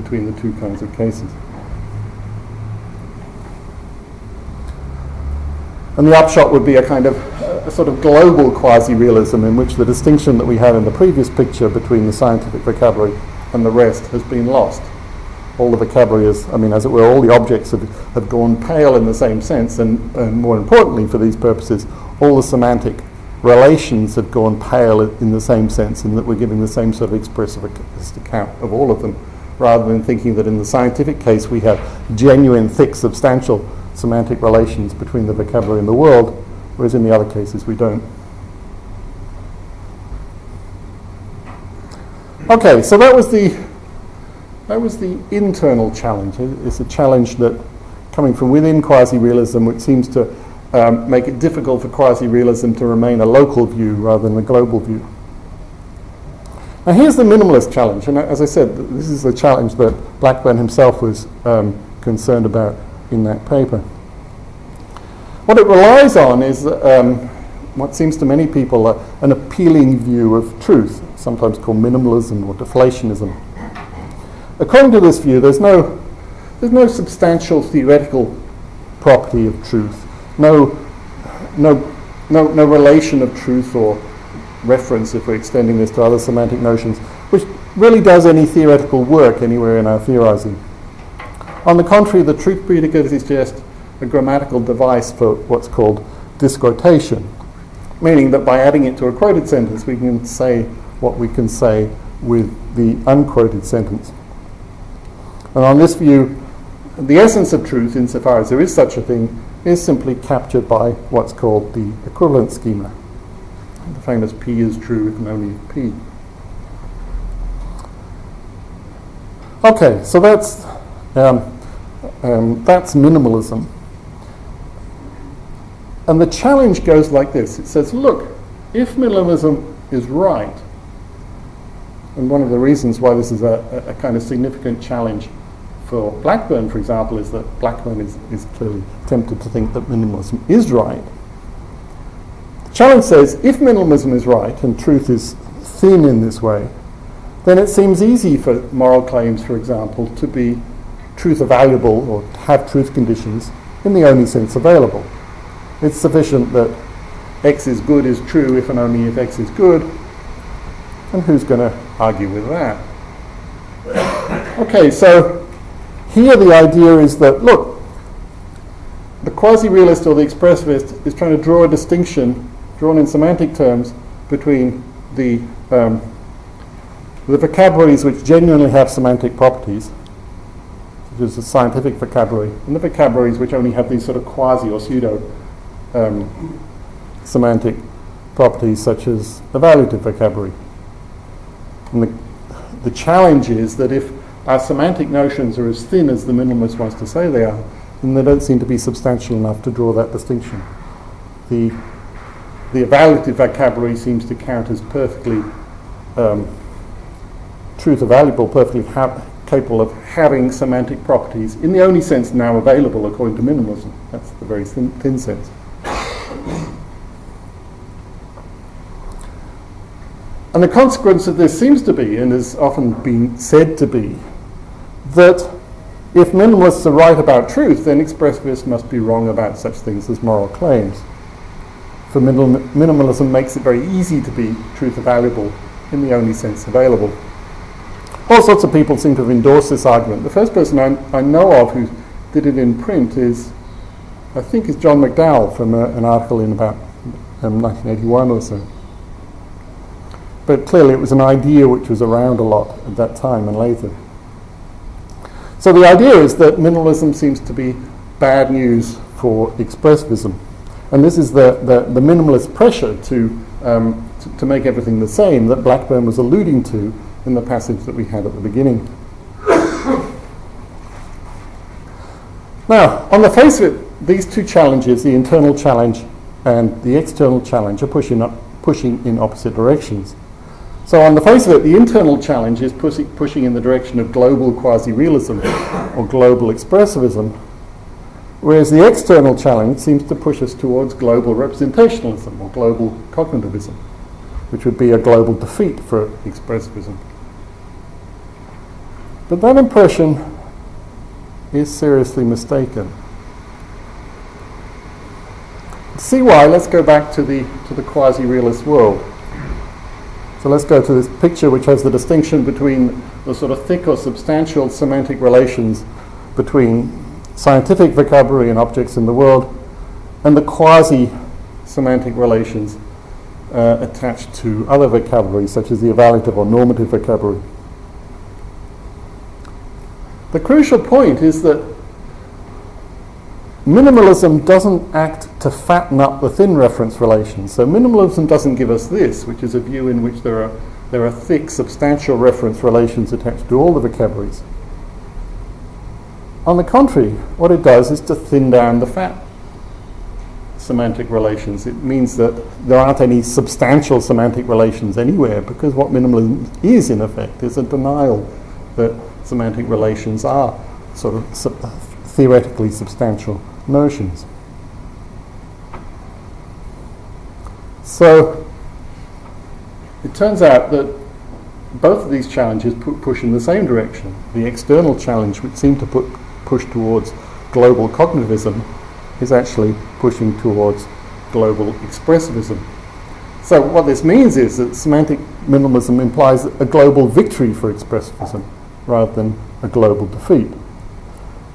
between the two kinds of cases. And the upshot would be a kind of a sort of global quasi-realism in which the distinction that we had in the previous picture between the scientific vocabulary and the rest has been lost. All the vocabulary is, I mean, as it were, all the objects have gone pale in the same sense, and more importantly for these purposes, all the semantic relations have gone pale in the same sense, in that we're giving the same sort of expressivist account of all of them, rather than thinking that in the scientific case we have genuine, thick, substantial semantic relations between the vocabulary and the world, whereas in the other cases we don't. Okay, so that was the internal challenge. It's a challenge that coming from within quasi-realism, which seems to make it difficult for quasi-realism to remain a local view rather than a global view. Now here's the minimalist challenge, and as I said, this is the challenge that Blackburn himself was concerned about in that paper. What it relies on is what seems to many people an appealing view of truth, sometimes called minimalism or deflationism. According to this view, there's no substantial theoretical property of truth, no relation of truth or reference, if we're extending this to other semantic notions, which really does any theoretical work anywhere in our theorizing. On the contrary, the truth predicate is just a grammatical device for what's called disquotation, meaning that by adding it to a quoted sentence, we can say what we can say with the unquoted sentence. And on this view, the essence of truth, insofar as there is such a thing, is simply captured by what's called the equivalence schema. The famous P is true if and only if P. Okay, so that's minimalism. And the challenge goes like this. It says, look, if minimalism is right, and one of the reasons why this is a kind of significant challenge for Blackburn, for example, is that Blackburn is clearly tempted to think that minimalism is right. The challenge says, if minimalism is right and truth is thin in this way, then it seems easy for moral claims, for example, to be truth-evaluable or to have truth conditions in the only sense available. It's sufficient that X is good is true if and only if X is good, and who's going to argue with that? Okay, so here the idea is that, look, the quasi-realist or the expressivist is trying to draw a distinction, drawn in semantic terms, between the vocabularies which genuinely have semantic properties, such as the scientific vocabulary, and the vocabularies which only have these sort of quasi or pseudo semantic properties, such as evaluative vocabulary. And the challenge is that if our semantic notions are as thin as the minimalist wants to say they are, then they don't seem to be substantial enough to draw that distinction. The evaluative vocabulary seems to count as perfectly truth-evaluable, perfectly capable of having semantic properties in the only sense now available according to minimalism. That's the very thin sense. And the consequence of this seems to be, and has often been said to be, that if minimalists are right about truth, then expressivists must be wrong about such things as moral claims. For minimalism makes it very easy to be truth-evaluable in the only sense available. All sorts of people seem to have endorsed this argument. The first person I know of who did it in print is, I think, is John McDowell from an article in about 1981 or so. But clearly it was an idea which was around a lot at that time and later. So the idea is that minimalism seems to be bad news for expressivism. And this is the minimalist pressure to make everything the same that Blackburn was alluding to in the passage that we had at the beginning. Now, on the face of it, these two challenges, the internal challenge and the external challenge, are pushing in opposite directions. So on the face of it, the internal challenge is pushing in the direction of global quasi-realism or global expressivism, whereas the external challenge seems to push us towards global representationalism or global cognitivism, which would be a global defeat for expressivism. But that impression is seriously mistaken. To see why, let's go back to the quasi-realist world. So let's go to this picture which has the distinction between the sort of thick or substantial semantic relations between scientific vocabulary and objects in the world, and the quasi-semantic relations attached to other vocabulary, such as the evaluative or normative vocabulary. The crucial point is that minimalism doesn't act to fatten up the thin reference relations. So minimalism doesn't give us this, which is a view in which there are thick, substantial reference relations attached to all the vocabularies. On the contrary, what it does is to thin down the fat semantic relations. It means that there aren't any substantial semantic relations anywhere, because what minimalism is, in effect, is a denial that semantic relations are sort of theoretically substantial notions. So it turns out that both of these challenges push in the same direction. The external challenge, which seemed to push towards global cognitivism, is actually pushing towards global expressivism. So what this means is that semantic minimalism implies a global victory for expressivism rather than a global defeat.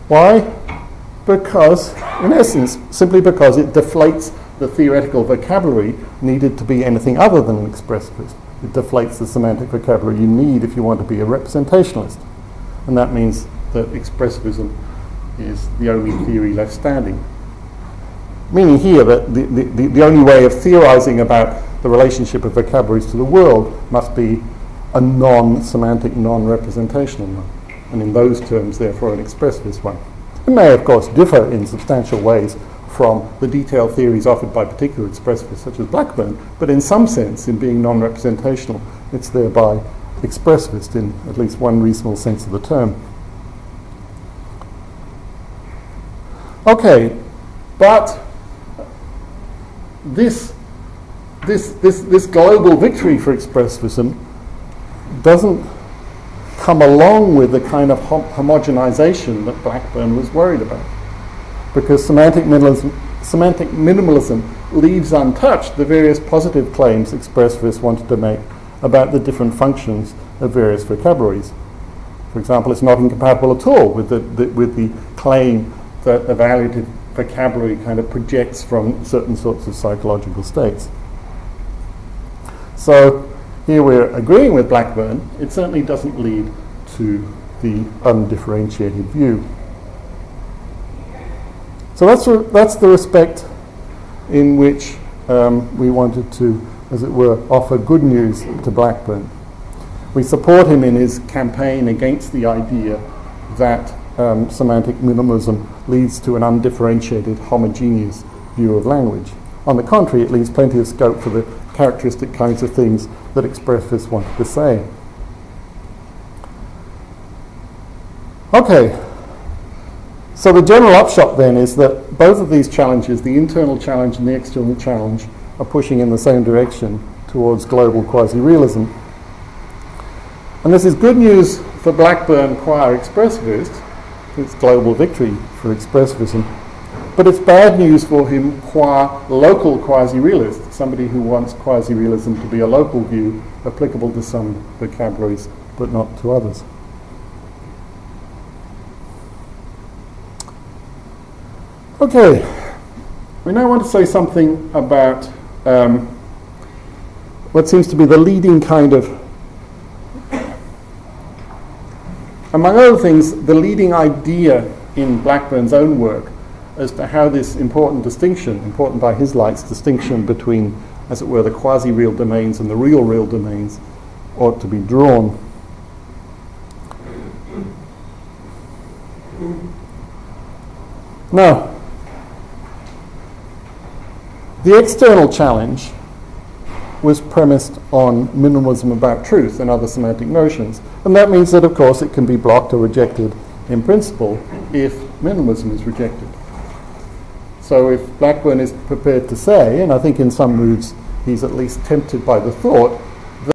Why? Because, in essence, simply because it deflates the theoretical vocabulary needed to be anything other than an expressivist. It deflates the semantic vocabulary you need if you want to be a representationalist. And that means that expressivism is the only theory left standing. Meaning here that the only way of theorizing about the relationship of vocabularies to the world must be a non-semantic, non-representational one. And in those terms, therefore, an expressivist one. It may, of course, differ in substantial ways from the detailed theories offered by particular expressivists such as Blackburn, but in some sense, in being non-representational, it's thereby expressivist in at least one reasonable sense of the term. Okay, but this global victory for expressivism doesn't come along with the kind of homogenization that Blackburn was worried about, because semantic minimalism leaves untouched the various positive claims expressivists wanted to make about the different functions of various vocabularies. For example, it's not incompatible at all with the claim that evaluative vocabulary kind of projects from certain sorts of psychological states. So here we're agreeing with Blackburn. It certainly doesn't lead to the undifferentiated view. So that's the respect in which we wanted to, as it were, offer good news to Blackburn. We support him in his campaign against the idea that semantic minimalism leads to an undifferentiated, homogeneous view of language. On the contrary, it leaves plenty of scope for the characteristic kinds of things that expressivists wanted to say. Okay, so the general upshot then is that both of these challenges, the internal challenge and the external challenge, are pushing in the same direction towards global quasi-realism. And this is good news for Blackburn qua expressivist, it's global victory for expressivism, but it's bad news for him qua local quasi-realist, somebody who wants quasi-realism to be a local view applicable to some vocabularies but not to others. Okay, we now want to say something about what seems to be the leading kind of, among other things, the leading idea in Blackburn's own work as to how this important distinction, important by his lights, distinction between, as it were, the quasi-real domains and the real domains ought to be drawn. Now, the external challenge was premised on minimalism about truth and other semantic notions. And that means that, of course, it can be blocked or rejected in principle if minimalism is rejected. So if Blackburn is prepared to say, and I think in some moods he's at least tempted by the thought,